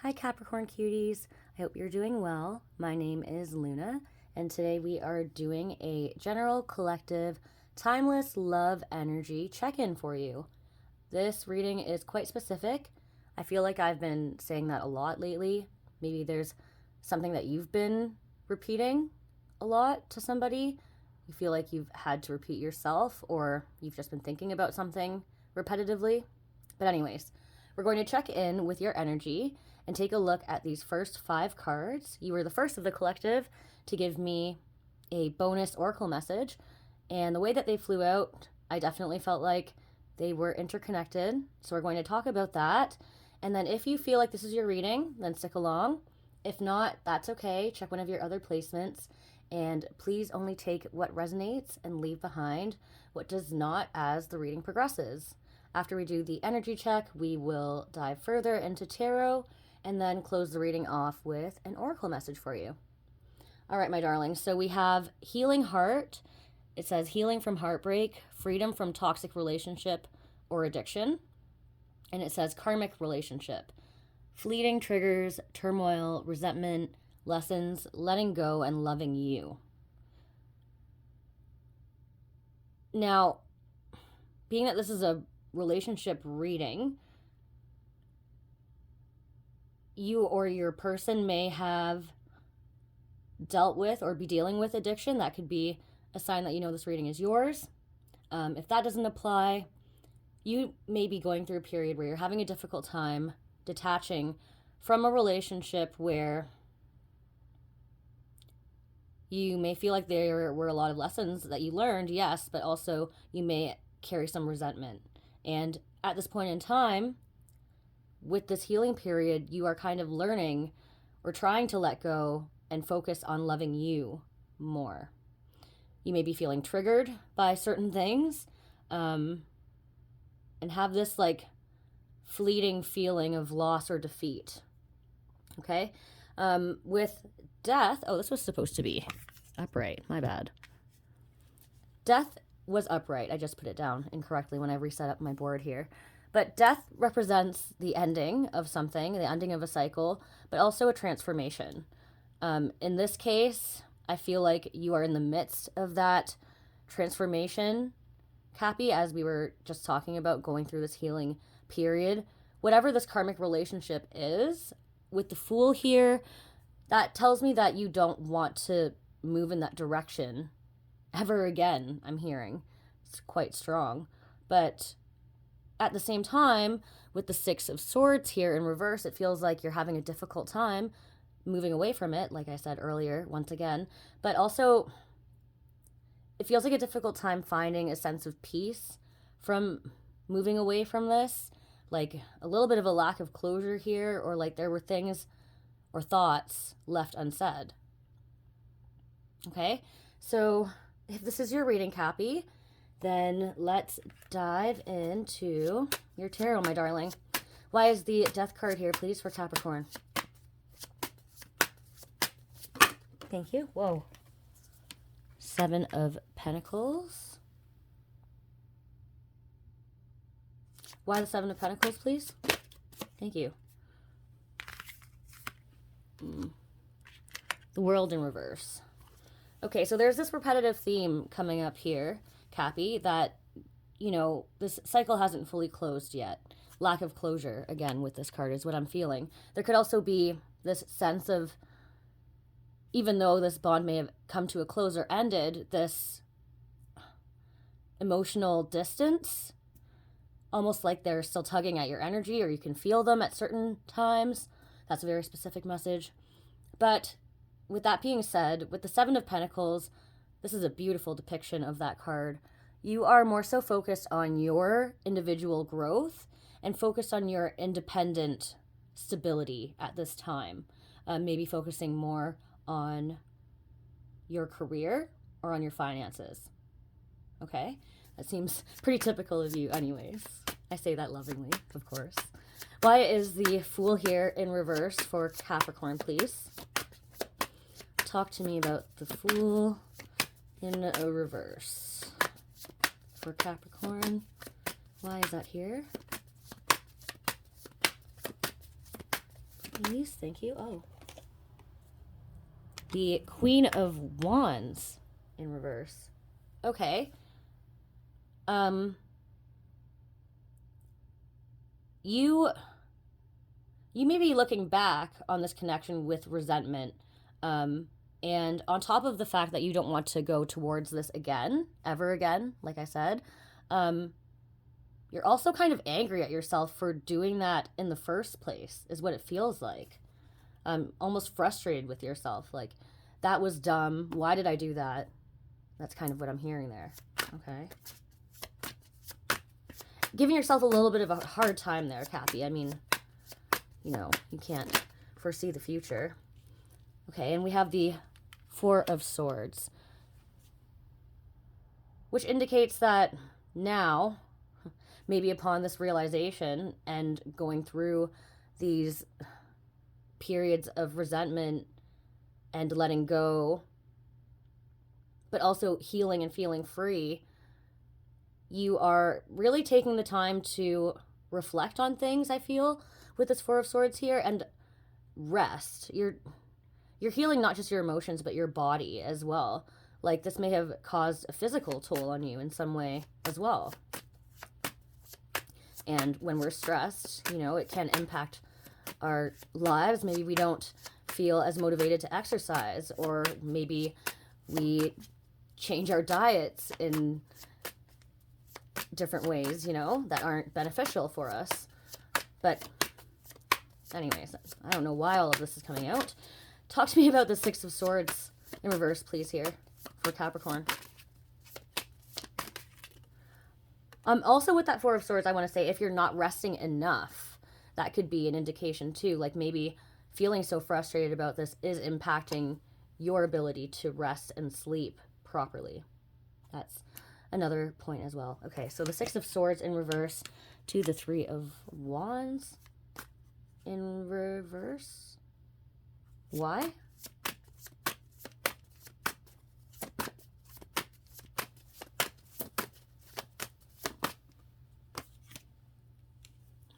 Hi Capricorn cuties, I hope you're doing well. My name is Luna, and today we are doing a general collective timeless love energy check-in for you. This reading is quite specific. I feel like I've been saying that a lot lately. Maybe there's something that you've been repeating a lot to somebody. You feel like you've had to repeat yourself, or you've just been thinking about something repetitively. But anyways, we're going to check in with your energy and take a look at these first 5 cards. You were the first of the collective to give me a bonus oracle message, and the way that they flew out, I definitely felt like they were interconnected. So we're going to talk about that. And then if you feel like this is your reading, then stick along. If not, that's okay. Check one of your other placements, and please only take what resonates and leave behind what does not as the reading progresses. After we do the energy check, we will dive further into tarot and then close the reading off with an oracle message for you. All right, my darlings. So we have Healing Heart. It says healing from heartbreak, freedom from toxic relationship or addiction. And it says karmic relationship, fleeting triggers, turmoil, resentment, lessons, letting go, and loving you. Now, being that this is a relationship reading, you or your person may have dealt with or be dealing with addiction. That could be a sign that you know this reading is yours. If that doesn't apply, you may be going through a period where you're having a difficult time detaching from a relationship where you may feel like there were a lot of lessons that you learned, yes, but also you may carry some resentment. And at this point in time, with this healing period, you are kind of learning or trying to let go and focus on loving you more. You may be feeling triggered by certain things, and have this like fleeting feeling of loss or defeat. Okay? With death, this was supposed to be upright. My bad. Death was upright. I just put it down incorrectly when I reset up my board here. But death represents the ending of something, the ending of a cycle, but also a transformation. In this case, I feel like you are in the midst of that transformation, Cappy, as we were just talking about going through this healing period. Whatever this karmic relationship is, with the Fool here, that tells me that you don't want to move in that direction ever again, I'm hearing. It's quite strong. But at the same time, with the 6 of Swords here in reverse, it feels like you're having a difficult time moving away from it, like I said earlier, once again. But also, it feels like a difficult time finding a sense of peace from moving away from this. Like a little bit of a lack of closure here, or like there were things or thoughts left unsaid. Okay, so if this is your reading, Cappy, then let's dive into your tarot, my darling. Why is the Death card here, please, for Capricorn? Thank you. Whoa. 7 of Pentacles. Why the 7 of Pentacles, please? Thank you. The World in reverse. Okay, so there's this repetitive theme coming up here, Cappy, that, you know, this cycle hasn't fully closed yet. Lack of closure, again, with this card is what I'm feeling. There could also be this sense of, even though this bond may have come to a close or ended, this emotional distance, almost like they're still tugging at your energy, or you can feel them at certain times. That's a very specific message. But with that being said, with the 7 of Pentacles, this is a beautiful depiction of that card. You are more so focused on your individual growth and focused on your independent stability at this time. Maybe focusing more on your career or on your finances. Okay? That seems pretty typical of you anyways. I say that lovingly, of course. Why is the Fool here in reverse for Capricorn, please? Talk to me about the Fool in a reverse for Capricorn. Why is that here? Please, thank you. Oh. The Queen of Wands in reverse. Okay. You may be looking back on this connection with resentment. And on top of the fact that you don't want to go towards this again, ever again, like I said, you're also kind of angry at yourself for doing that in the first place, is what it feels like. Almost frustrated with yourself. Like, that was dumb. Why did I do that? That's kind of what I'm hearing there. Okay. Giving yourself a little bit of a hard time there, Cappy. I mean, you know, you can't foresee the future. Okay, and we have the Four of Swords, which indicates that now, maybe upon this realization and going through these periods of resentment and letting go, but also healing and feeling free, you are really taking the time to reflect on things, I feel, with this Four of Swords here, and rest. You're healing not just your emotions, but your body as well. Like, this may have caused a physical toll on you in some way as well. And when we're stressed, you know, it can impact our lives. Maybe we don't feel as motivated to exercise, or maybe we change our diets in different ways, you know, that aren't beneficial for us. But anyways, I don't know why all of this is coming out. Talk to me about the Six of Swords in reverse, please, here for Capricorn. Also with that Four of Swords, I want to say, if you're not resting enough, that could be an indication too. Like, maybe feeling so frustrated about this is impacting your ability to rest and sleep properly. That's another point as well. Okay, so the Six of Swords in reverse to the Three of Wands in reverse. Why?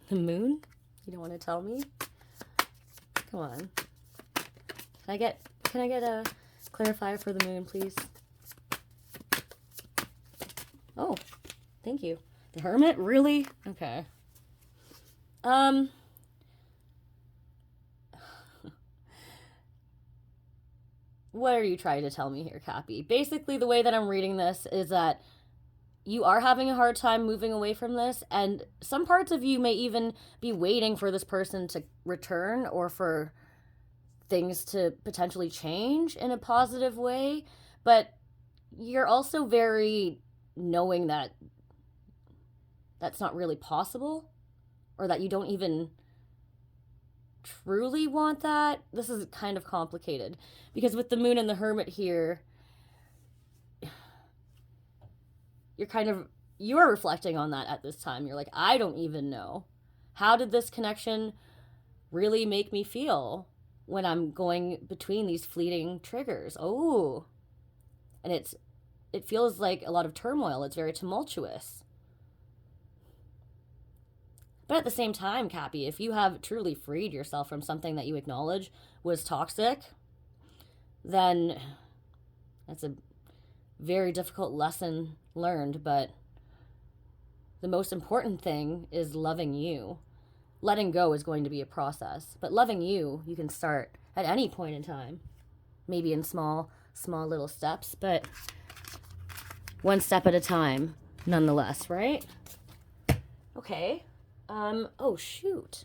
The Moon? You don't want to tell me? Come on. Can I get a clarifier for the Moon, please? Oh, thank you. The Hermit? Really? Okay. What are you trying to tell me here, Cappy? Basically, the way that I'm reading this is that you are having a hard time moving away from this, and some parts of you may even be waiting for this person to return, or for things to potentially change in a positive way, but you're also very knowing that that's not really possible, or that you don't even truly want that. This is kind of complicated, because with the Moon and the Hermit here, you're reflecting on that at this time. You're like, I don't even know. How did this connection really make me feel when I'm going between these fleeting triggers? Oh, and it feels like a lot of turmoil. It's very tumultuous. But at the same time, Cappy, if you have truly freed yourself from something that you acknowledge was toxic, then that's a very difficult lesson learned. But the most important thing is loving you. Letting go is going to be a process, but loving you can start at any point in time, maybe in small little steps, but one step at a time nonetheless, right? Okay. Oh shoot.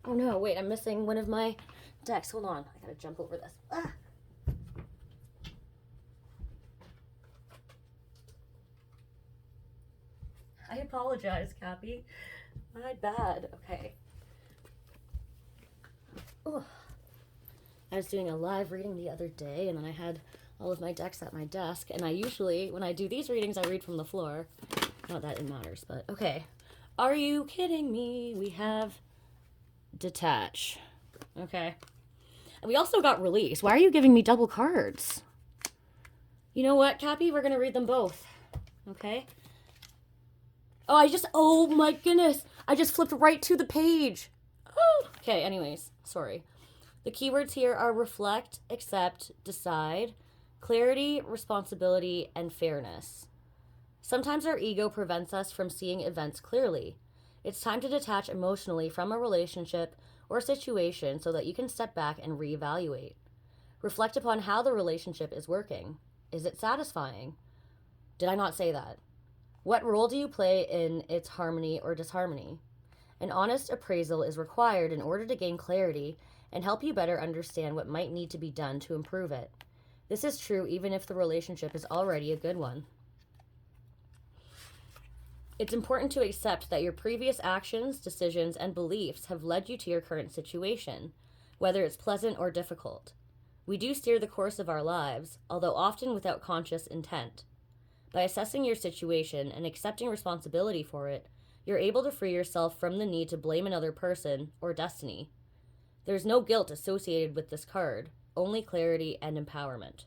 Oh no, wait, I'm missing one of my decks. Hold on, I gotta jump over this. Ah. I apologize, Cappy. My bad. Okay. Ooh. I was doing a live reading the other day, and then I had all of my decks at my desk, and I usually, when I do these readings, I read from the floor. Not that it matters, but okay. Are you kidding me? We have Detach. Okay. And we also got Release. Why are you giving me double cards? You know what, Cappy? We're going to read them both. Okay? Oh my goodness. I just flipped right to the page. Oh, Okay, anyways, sorry. The keywords here are reflect, accept, decide, clarity, responsibility, and fairness. Sometimes our ego prevents us from seeing events clearly. It's time to detach emotionally from a relationship or situation so that you can step back and reevaluate. Reflect upon how the relationship is working. Is it satisfying? Did I not say that? What role do you play in its harmony or disharmony? An honest appraisal is required in order to gain clarity and help you better understand what might need to be done to improve it. This is true even if the relationship is already a good one. It's important to accept that your previous actions, decisions, and beliefs have led you to your current situation, whether it's pleasant or difficult. We do steer the course of our lives, although often without conscious intent. By assessing your situation and accepting responsibility for it, you're able to free yourself from the need to blame another person or destiny. There's no guilt associated with this card, only clarity and empowerment.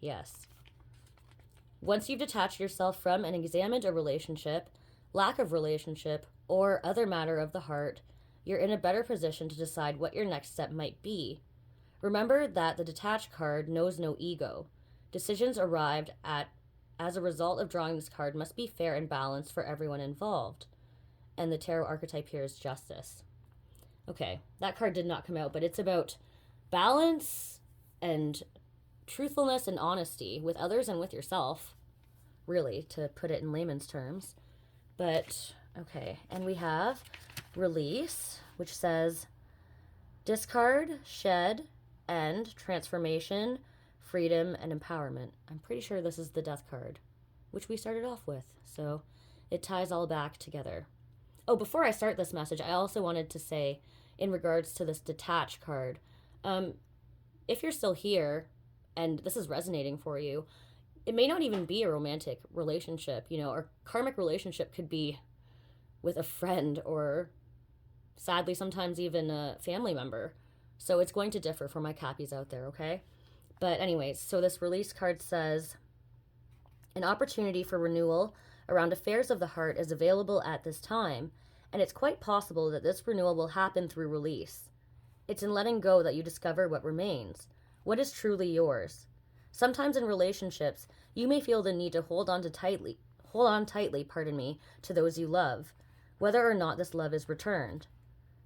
Yes. Once you've detached yourself from and examined a relationship, lack of relationship, or other matter of the heart, you're in a better position to decide what your next step might be. Remember that the detached card knows no ego. Decisions arrived at as a result of drawing this card must be fair and balanced for everyone involved. And the tarot archetype here is justice. Okay, that card did not come out, but it's about balance and truthfulness and honesty with others and with yourself, really, to put it in layman's terms. But, okay, and we have release, which says discard, shed, end, transformation, freedom, and empowerment. I'm pretty sure this is the death card, which we started off with, so it ties all back together. Oh, before I start this message, I also wanted to say, in regards to this detached card, if you're still here and this is resonating for you, it may not even be a romantic relationship, or karmic relationship could be with a friend or sadly sometimes even a family member. So it's going to differ for my Cappies out there, okay? But anyways, so this release card says, an opportunity for renewal around affairs of the heart is available at this time, and it's quite possible that this renewal will happen through release. It's in letting go that you discover what remains, what is truly yours. Sometimes in relationships, you may feel the need to hold on tightly, to those you love, whether or not this love is returned.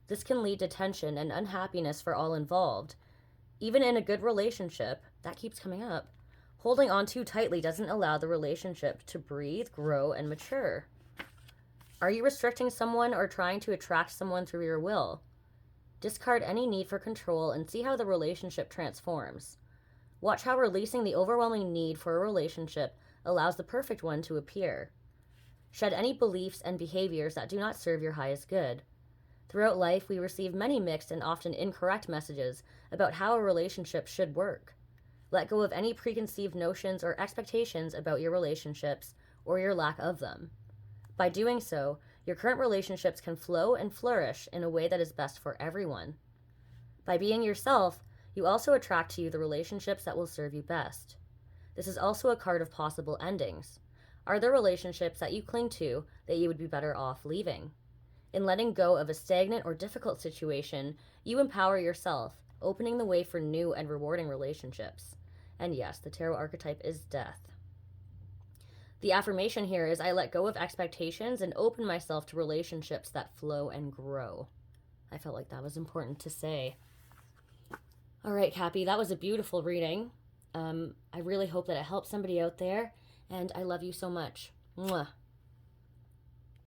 This can lead to tension and unhappiness for all involved. Even in a good relationship, that keeps coming up, holding on too tightly doesn't allow the relationship to breathe, grow, and mature. Are you restricting someone or trying to attract someone through your will? Discard any need for control and see how the relationship transforms. Watch how releasing the overwhelming need for a relationship allows the perfect one to appear. Shed any beliefs and behaviors that do not serve your highest good. Throughout life, we receive many mixed and often incorrect messages about how a relationship should work. Let go of any preconceived notions or expectations about your relationships or your lack of them. By doing so, your current relationships can flow and flourish in a way that is best for everyone. By being yourself, you also attract to you the relationships that will serve you best. This is also a card of possible endings. Are there relationships that you cling to that you would be better off leaving? In letting go of a stagnant or difficult situation, you empower yourself, opening the way for new and rewarding relationships. And yes, the tarot archetype is death. The affirmation here is I let go of expectations and open myself to relationships that flow and grow. I felt like that was important to say. All right, Cappy, that was a beautiful reading. I really hope that it helps somebody out there, and I love you so much. Mwah.